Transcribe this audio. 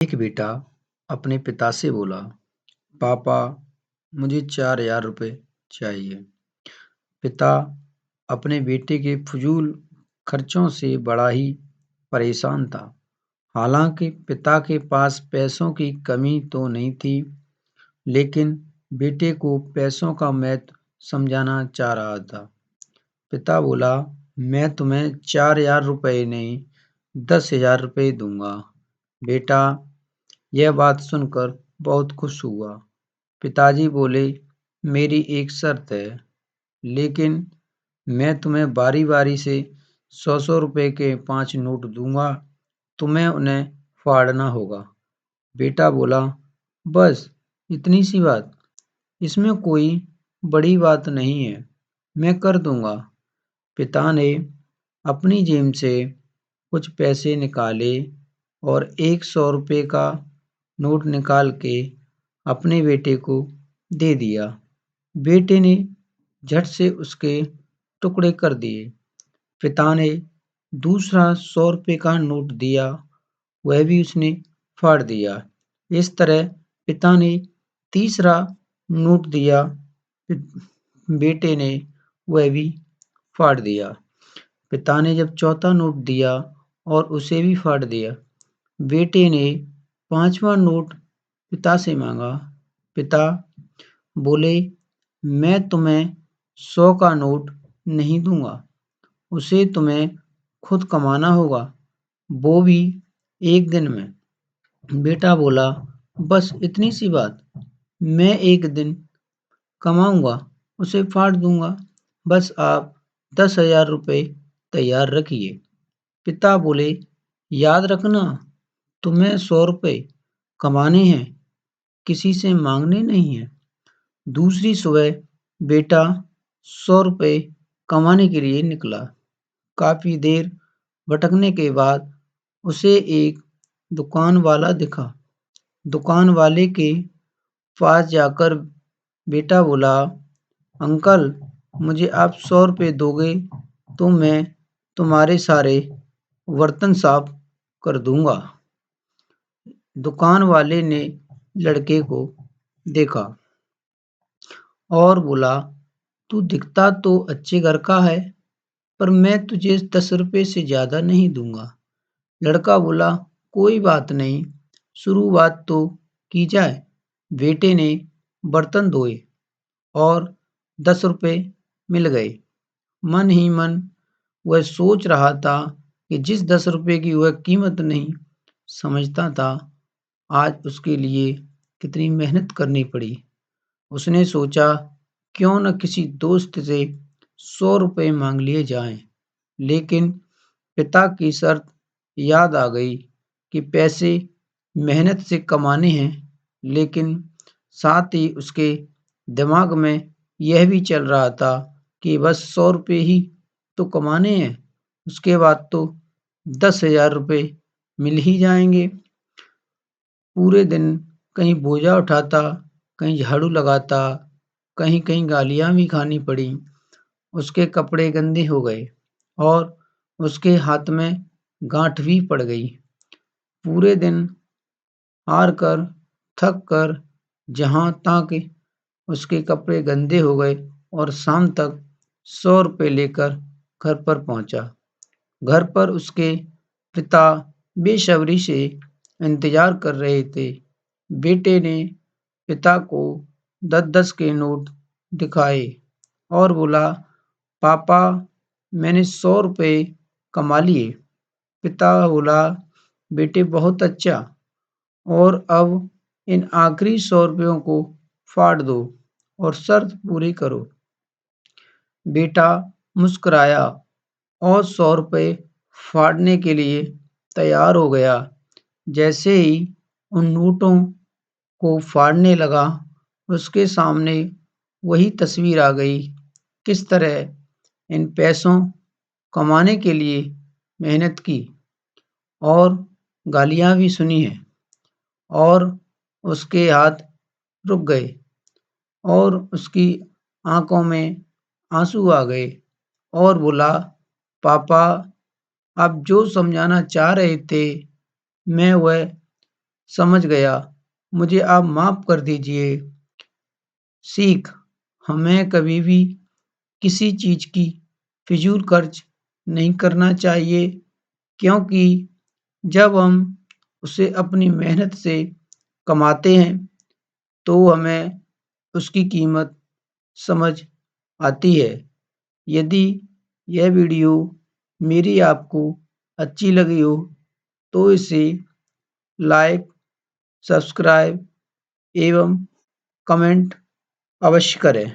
एक बेटा अपने पिता से बोला, पापा, मुझे 4,000 रुपए चाहिए। पिता अपने बेटे के फजूल खर्चों से बड़ा ही परेशान था। हालांकि पिता के पास पैसों की कमी तो नहीं थी, लेकिन बेटे को पैसों का महत्व समझाना चाह रहा था। पिता बोला, मैं तुम्हें 4,000 रुपए नहीं, 10,000 रुपए दूंगा। बेटा यह बात सुनकर बहुत खुश हुआ। पिताजी बोले, मेरी एक शर्त है, लेकिन मैं तुम्हें बारी-बारी से 100-100 रुपए के 5 नोट दूंगा, तुम्हें उन्हें फाड़ना होगा। बेटा बोला, बस इतनी सी बात, इसमें कोई बड़ी बात नहीं है, मैं कर दूंगा। पिता ने अपनी जेब से कुछ पैसे निकाले और एक 100 रुपए का नोट निकाल के अपने बेटे को दे दिया। बेटे ने झट से उसके टुकड़े कर दिए। पिता ने दूसरा 100 रुपए का नोट दिया, वह भी उसने फाड़ दिया। इस तरह पिता ने तीसरा नोट दिया, बेटे ने वह भी फाड़ दिया। पिता ने जब चौथा नोट दिया और उसे भी फाड़ दिया। बेटे ने पांचवा नोट पिता से मांगा। पिता बोले, मैं तुम्हें 100 का नोट नहीं दूंगा, उसे तुम्हें खुद कमाना होगा, वो भी एक दिन में। बेटा बोला, बस इतनी सी बात, मैं एक दिन कमाऊंगा, उसे फाड़ दूंगा, बस आप 10,000 रुपए तैयार रखिए। पिता बोले, याद रखना, तुम्हें 100 रुपए कमाने हैं, किसी से मांगने नहीं हैं। दूसरी सुबह बेटा 100 रुपए कमाने के लिए निकला। काफी देर भटकने के बाद उसे एक दुकान वाला दिखा। दुकान वाले के पास जाकर बेटा बोला, अंकल, मुझे आप 100 रुपए दोगे तो मैं तुम्हारे सारे बर्तन साफ कर दूंगा। दुकान वाले ने लड़के को देखा और बोला, तू दिखता तो अच्छे घर का है, पर मैं तुझे 10 रुपए से ज्यादा नहीं दूंगा। लड़का बोला, कोई बात नहीं, शुरुआत तो की जाए। बेटे ने बर्तन धोए और 10 रुपए मिल गए। मन ही मन वह सोच रहा था कि जिस 10 रुपए की वह कीमत नहीं समझता था, आज उसके लिए कितनी मेहनत करनी पड़ी। उसने सोचा, क्यों न किसी दोस्त से 100 रुपए मांग लिए जाएं। लेकिन पिता की शर्त याद आ गई कि पैसे मेहनत से कमाने हैं, लेकिन साथ ही उसके दिमाग में यह भी चल रहा था कि बस 100 रुपए ही तो कमाने हैं, उसके बाद तो 10,000 रुपए मिल ही जाएंगे। पूरे दिन कहीं बोझा उठाता, कहीं झाड़ू लगाता, कहीं-कहीं गालियाँ भी खानी पड़ी। उसके कपड़े गंदे हो गए और उसके हाथ में गांठ भी पड़ गई। पूरे दिन हार कर, थक कर, जहाँ तक उसके कपड़े गंदे हो गए और शाम तक 100 रुपए लेकर घर पर पहुंचा। घर पर उसके पिता बेसब्री से इंतजार कर रहे थे। बेटे ने पिता को 10-10 के नोट दिखाए और बोला, पापा, मैंने 100 रुपए कमा लिए। पिता बोला, बेटे बहुत अच्छा, और अब इन आखिरी 100 रुपयों को फाड़ दो और शर्त पूरी करो। बेटा मुस्कुराया और 100 रुपए फाड़ने के लिए तैयार हो गया। जैसे ही उन नोटों को फाड़ने लगा, उसके सामने वही तस्वीर आ गई, किस तरह इन पैसों कमाने के लिए मेहनत की और गालियाँ भी सुनी हैं, और उसके हाथ रुक गए और उसकी आंखों में आंसू आ गए और बोला, पापा, आप जो समझाना चाह रहे थे, मैं वह समझ गया। मुझे आप माफ़ कर दीजिए। सीख: हमें कभी भी किसी चीज़ की फ़िज़ूल खर्च नहीं करना चाहिए, क्योंकि जब हम उसे अपनी मेहनत से कमाते हैं, तो हमें उसकी कीमत समझ आती है। यदि यह वीडियो मेरी आपको अच्छी लगी हो, तो इसे लाइक, सब्सक्राइब एवं कमेंट अवश्य करें।